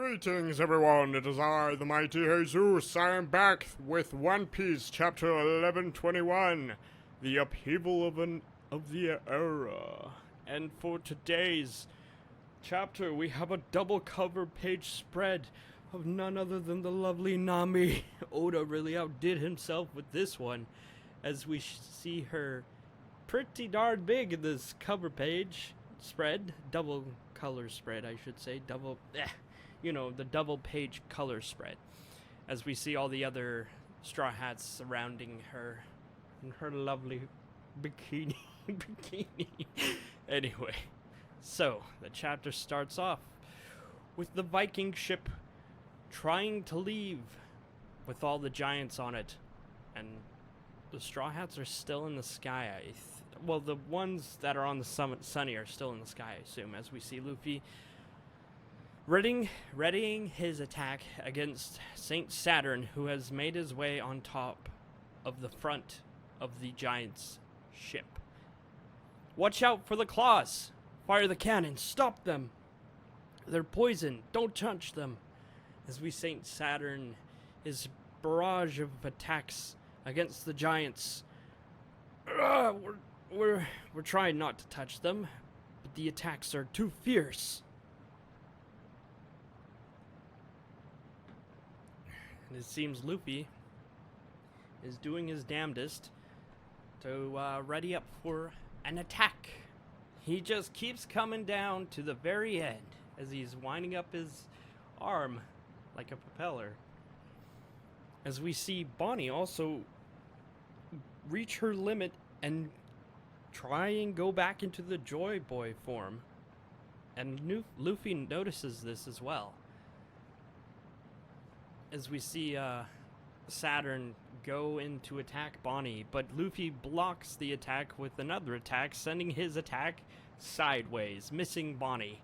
Greetings everyone, it is I, the mighty Haysoos. I am back with One Piece chapter 1121, The Upheaval of the Era. And for today's chapter, we have a double cover page spread of none other than the lovely Nami. Oda really outdid himself with this one, as we see her pretty darn big in this cover page spread, double color spread I should say, the double page color spread, as we see all the other Straw Hats surrounding her in her lovely bikini. Anyway, so the chapter starts off with the Viking ship trying to leave with all the giants on it, and the Straw Hats are still in the sky. Well, the ones that are on the summit, Sunny, are still in the sky, I assume, as we see Luffy readying his attack against Saint Saturn, who has made his way on top of the front of the giant's ship. Watch out for the claws! Fire the cannons! Stop them! They're poison! Don't touch them! As we Saint Saturn, his barrage of attacks against the giants. We're trying not to touch them, but the attacks are too fierce. And it seems Luffy is doing his damnedest to ready up for an attack. He just keeps coming down to the very end as he's winding up his arm like a propeller. As we see Bonnie also reach her limit and try and go back into the Joy Boy form. And Luffy notices this as well, as we see Saturn go in to attack Bonnie, but Luffy blocks the attack with another attack, sending his attack sideways, missing Bonnie.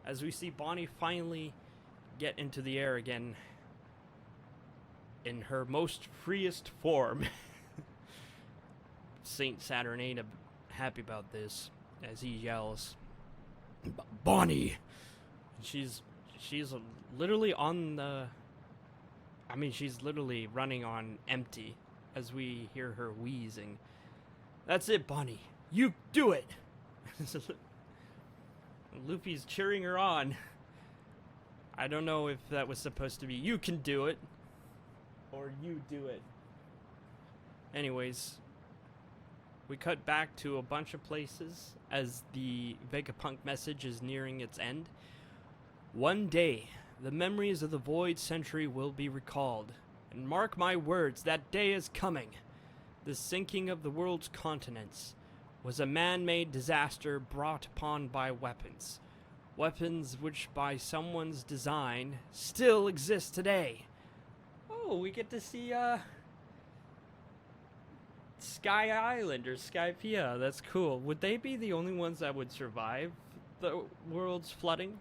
As we see Bonnie finally get into the air again in her most freest form. Saint Saturn ain't happy about this, as he yells, "Bonnie!" She's literally on the... she's literally running on empty, as we hear her wheezing. "That's it, Bonnie. You do it!" Luffy's cheering her on. I don't know if that was supposed to be, "You can do it," or "You do it." Anyways, we cut back to a bunch of places as the Vegapunk message is nearing its end. One day, the memories of the Void Century will be recalled, and mark my words, that day is coming. The sinking of the world's continents was a man-made disaster brought upon by weapons. Weapons which, by someone's design, still exist today. Oh, we get to see, Sky Island or Skypiea. That's cool. Would they be the only ones that would survive the world's flooding?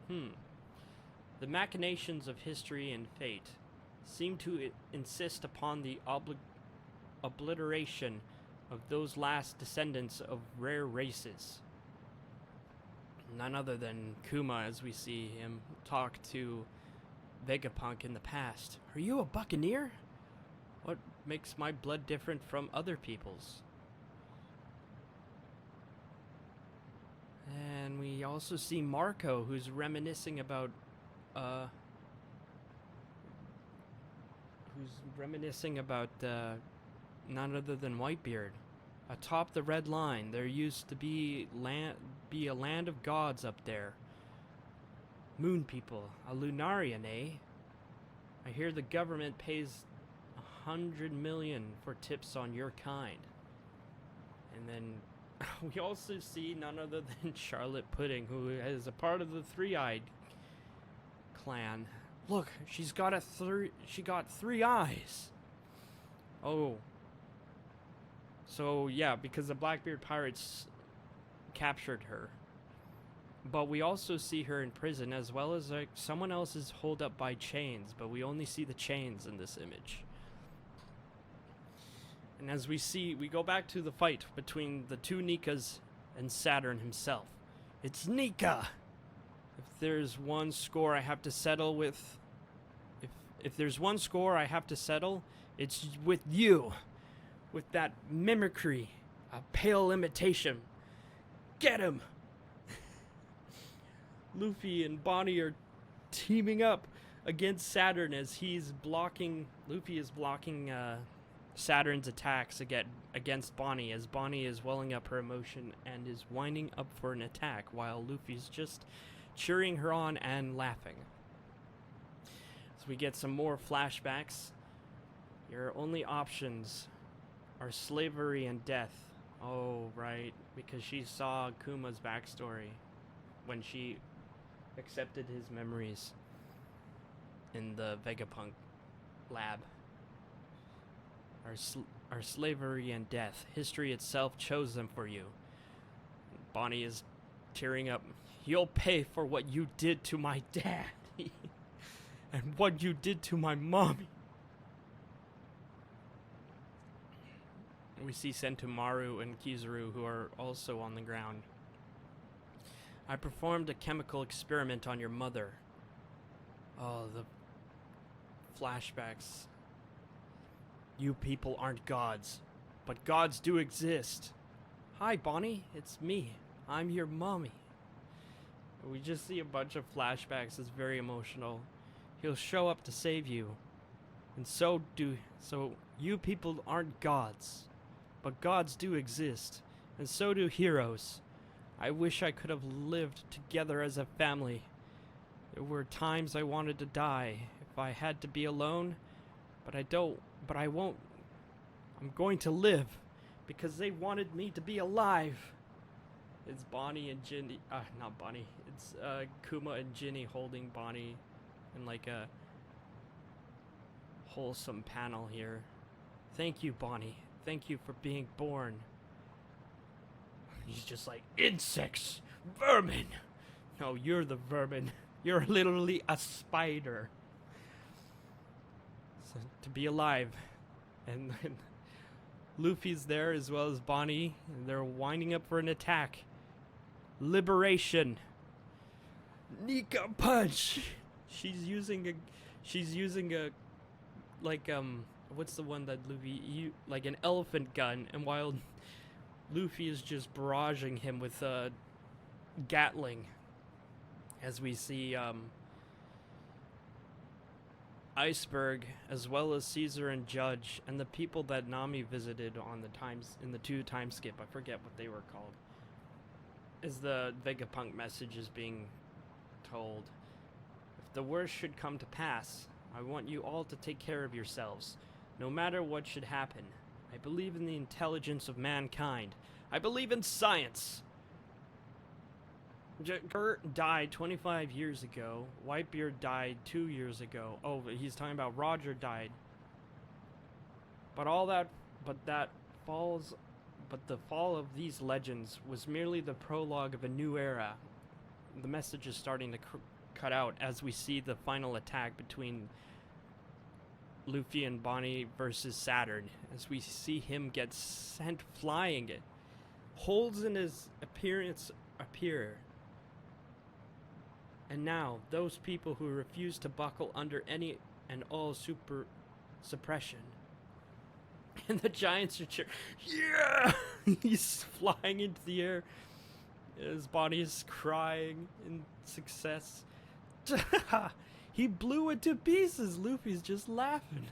The machinations of history and fate seem to insist upon the obliteration of those last descendants of rare races. None other than Kuma, as we see him talk to Vegapunk in the past. "Are you a buccaneer? What makes my blood different from other people's?" And we also see Marco, who's reminiscing about none other than Whitebeard. Atop the red line, there used to be a land of gods up there. Moon people, a Lunarian, eh? I hear the government pays 100 million for tips on your kind. And then we also see none other than Charlotte Pudding, who is a part of the Three-Eyed clan. Look, she got three eyes. Oh. So yeah, because the Blackbeard pirates captured her. But we also see her in prison, as well as someone else is holed up by chains, but we only see the chains in this image. And as we go back to the fight between the two Nikas and Saturn himself. "It's Nika! If there's one score I have to settle with... If there's one score I have to settle, it's with you. With that mimicry. A pale imitation. Get him! Luffy and Bonnie are teaming up against Saturn as he's blocking... Luffy is blocking Saturn's attacks against Bonnie, as Bonnie is welling up her emotion and is winding up for an attack, while Luffy's just cheering her on and laughing. So we get some more flashbacks. Your only options are slavery and death. Oh, right, because she saw Kuma's backstory when she accepted his memories in the Vegapunk lab. Our slavery and death. History itself chose them for you. Bonnie is tearing up. You'll pay for what you did to my daddy. And what you did to my mommy. We see Sentomaru and Kizaru, who are also on the ground. I performed a chemical experiment on your mother. Oh, the flashbacks. You people aren't gods, but gods do exist. Hi, Bonnie, it's me. I'm your mommy. We just see a bunch of flashbacks. It's very emotional. He'll show up to save you. And so you people aren't gods, but gods do exist, and so do heroes. I wish I could have lived together as a family. There were times I wanted to die if I had to be alone, but I won't. I'm going to live because they wanted me to be alive. It's Bonnie and Ginny, not Bonnie. It's Kuma and Ginny holding Bonnie in like a wholesome panel here. Thank you, Bonnie. Thank you for being born. He's just like, insects, vermin. No, you're the vermin. You're literally a spider. So, to be alive. And Luffy's there as well as Bonnie. And they're winding up for an attack. Liberation. Nika punch. She's using a like what's the one that Luffy like an elephant gun, and while Luffy is just barraging him with Gatling, as we see Iceberg as well as Caesar and Judge and the people that Nami visited on in the 2 time skip. I forget what they were called. As the Vegapunk message is being told. If the worst should come to pass, I want you all to take care of yourselves, no matter what should happen. I believe in the intelligence of mankind. I believe in science. Gert died 25 years ago. Whitebeard died 2 years ago. Oh, he's talking about Roger died. But the fall of these legends was merely the prologue of a new era. The message is starting to cut out as we see the final attack between Luffy and Bonnie versus Saturn, as we see him get sent flying. Holes in his appearance appear. And now, those people who refuse to buckle under any and all suppression. And the giants are cheering. Yeah! He's flying into the air. His body is crying in success. He blew it to pieces. Luffy's just laughing.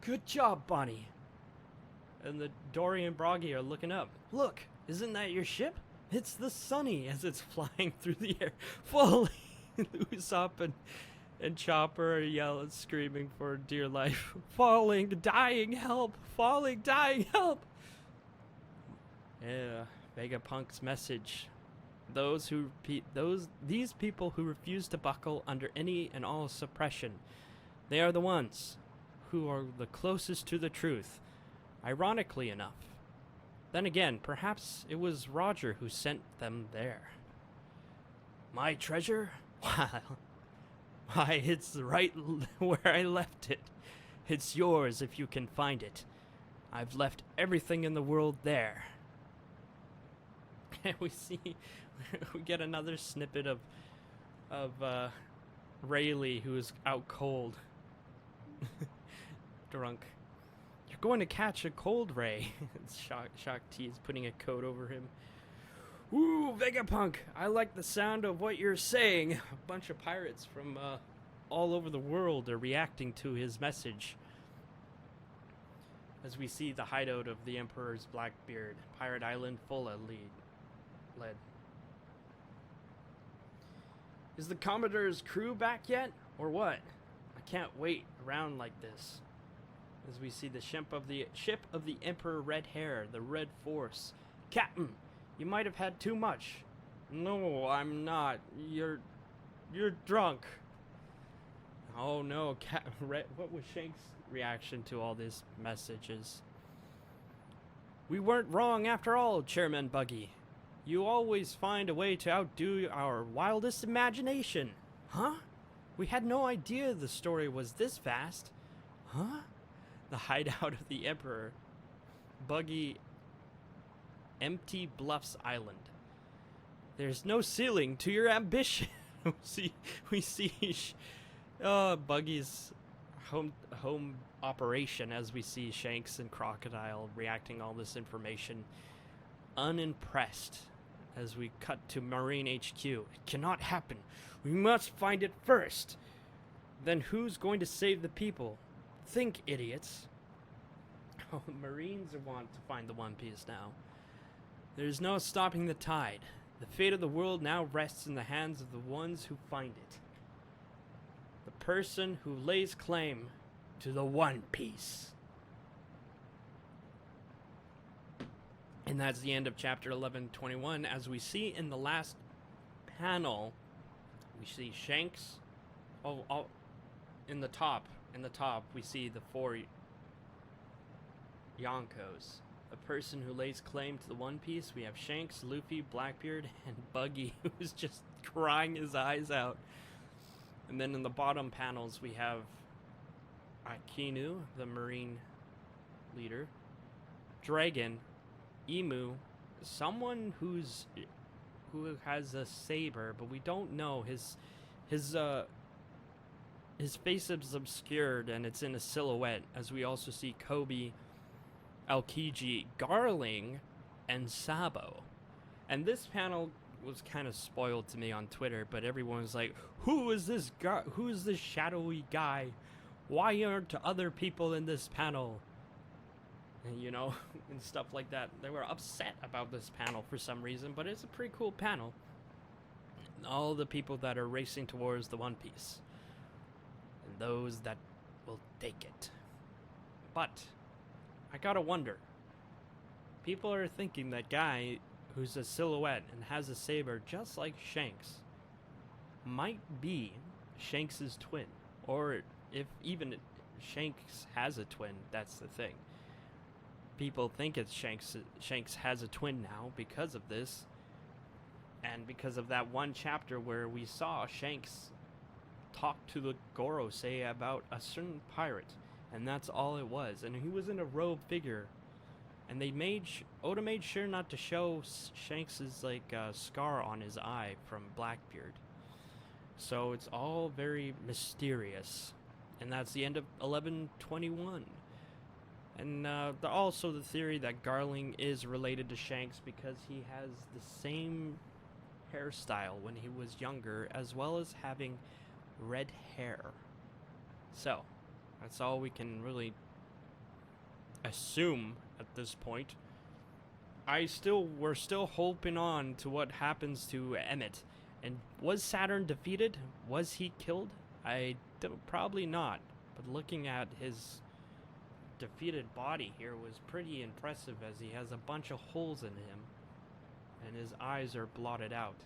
Good job, Bonnie. And the Dory and Broggy are looking up. Look, isn't that your ship? It's the Sunny as it's flying through the air. Fully. Usopp and Chopper are yelling, screaming for dear life. Falling, dying, help! Falling, dying, help! Yeah, Vegapunk's message. These people who refuse to buckle under any and all suppression, they are the ones who are the closest to the truth, ironically enough. Then again, perhaps it was Roger who sent them there. My treasure? Why, it's right where I left it. It's yours if you can find it. I've left everything in the world there. And we get another snippet of of Rayleigh, who's out cold. Drunk. You're going to catch a cold, Ray. Shock T is putting a coat over him. Ooh, Vegapunk, I like the sound of what you're saying. A bunch of pirates from all over the world are reacting to his message. As we see the hideout of the Emperor's Blackbeard, Pirate Island full of lead. Is the Commodore's crew back yet, or what? I can't wait around like this. As we see the ship of the Emperor Red Hair, the Red Force. Captain, you might have had too much. No, I'm not. You're drunk. Oh no, what was Shank's reaction to all these messages? We weren't wrong after all, Chairman Buggy. You always find a way to outdo our wildest imagination. Huh? We had no idea the story was this vast. Huh? The hideout of the Emperor. Buggy. Empty Bluffs Island. There's no ceiling to your ambition. we see Buggy's home operation as we see Shanks and Crocodile reacting all this information, unimpressed. As we cut to Marine HQ. It cannot happen. We must find it first. Then who's going to save the people? Think, idiots. Oh, Marines want to find the One Piece now. There's no stopping the tide. The fate of the world now rests in the hands of the ones who find it. The person who lays claim to the One Piece. And that's the end of chapter 1121. As we see in the last panel, we see Shanks. In the top, we see the 4 Yonkos. The person who lays claim to the One Piece. We have Shanks, Luffy, Blackbeard, and Buggy, who's just crying his eyes out. And then in the bottom panels, we have Akinu, the Marine leader, Dragon, Emu, someone who has a saber, but we don't know. His face is obscured and it's in a silhouette, as we also see Kobe, Aokiji, Garling, and Sabo. And this panel was kind of spoiled to me on Twitter, but everyone was like, who is this guy? Who is this shadowy guy? Why aren't other people in this panel? And, you know, and stuff like that. They were upset about this panel for some reason, but it's a pretty cool panel. All the people that are racing towards the One Piece. And those that will take it. But I gotta wonder. People are thinking that guy who's a silhouette and has a saber just like Shanks might be Shanks' twin. Or if even Shanks has a twin, that's the thing. People think it's Shanks. Shanks has a twin now because of this. And because of that one chapter where we saw Shanks talk to the Gorosei about a certain pirate. And that's all it was. And he was in a robe figure. And they Oda made sure not to show Shanks's scar on his eye from Blackbeard. So it's all very mysterious. And that's the end of 1121. And also the theory that Garling is related to Shanks because he has the same hairstyle when he was younger, as well as having red hair. So, that's all we can really assume at this point. We're still hoping on to what happens to Emmett. And was Saturn defeated? Was he killed? Probably not. But looking at his defeated body here was pretty impressive, as he has a bunch of holes in him and his eyes are blotted out.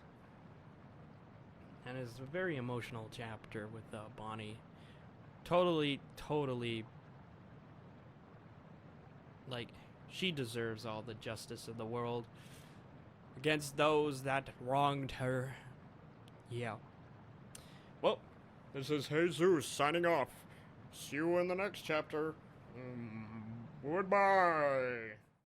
And it's a very emotional chapter with Bonnie. Totally, she deserves all the justice in the world against those that wronged her. Yeah. Well, this is Haysoos signing off. See you in the next chapter. Goodbye.